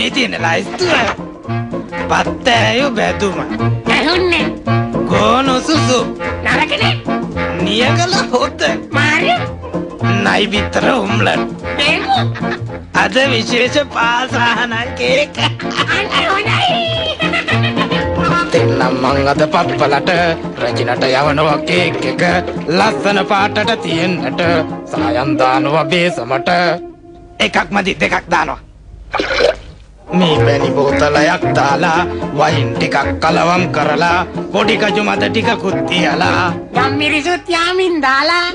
මේ තියෙන ලයිස්තුව පත්තෑයු බැදුම ඇහුන්නේ ගෝනු සුසු නරකනේ නියකල හොත මාරි නයි බිත්තර උම්ලට් බේකු අද විශේෂ පාසාහනයි කේක අන්න හොඳයි තෙන්නම් මං අද පප්පලට රජිනට යවනවා කේක් එක ලස්සන පාටට තියෙන්නට සායම් දානවා බේසමට එකක් මදි දෙකක් දානවා මේ පැණි බෝතලයක් දාලා වයින් ටිකක් කලවම් කරලා පොඩි කජු මත ටිකකුත් තියලා ගම් මිරිසුත් යාමින් දාලා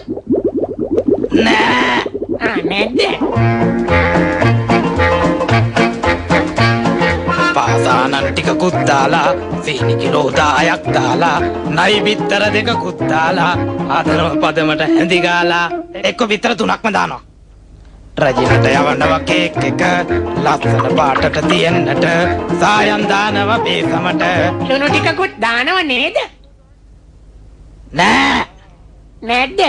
නෑ නැද්ද පාසානන් ටිකකුත් දාලා සීනි කිලෝ 10ක් දාලා නයි බිත්තර දෙකකුත් දාලා ආදරව පදමට හැඳි ගාලා එක්ක බිත්තර 3ක්ම දානවා රජිනට යවනවා කේක් එක ලස්සන පාටට තියෙන්නට සායම් දානවා බේසමට ලුණු ටිකකුත් දානව නේද නෑ නැද්ද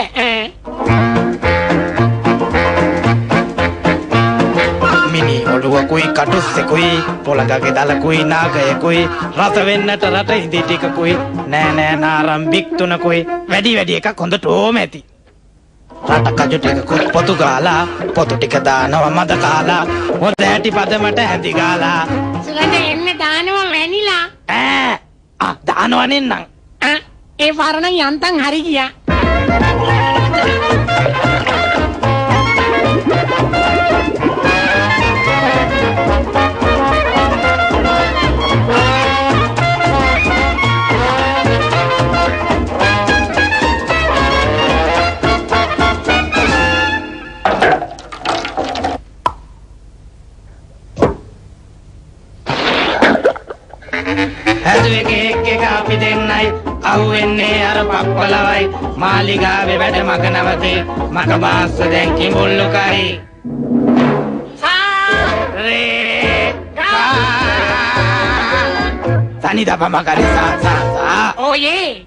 මිනි ඔළුවකුයි කටුස්සෙකුයි පොළඟගේ දලකුයි නාගයකුයි රස වෙන්නට රට ඉදි ටිකකුයි නෑ නෑ නාරම් බික්තුනකුයි වැඩි එකක් හොඳට ඕම ඇති රට කජු ටිකකුත් පොතු ගාලා පොතු ටික දානවා මද කාලා හොඳ ඇටි පදමට හැඳි ගාලා සුගඳ එන්න දානව වැනිලා දානවා නෙන්නම් ඒ පරණ යන්තම් හරි ගියා හැදුවේ කේක් එක අපි දෙන්නයි අහුවෙන්නේ අර පප්පලවයි මාලිගාවේ වැඩ මග නවතේ මග මාස්ස දැන් කිඹුල්ලුකයි සනි දපම කරි සා ඕයේ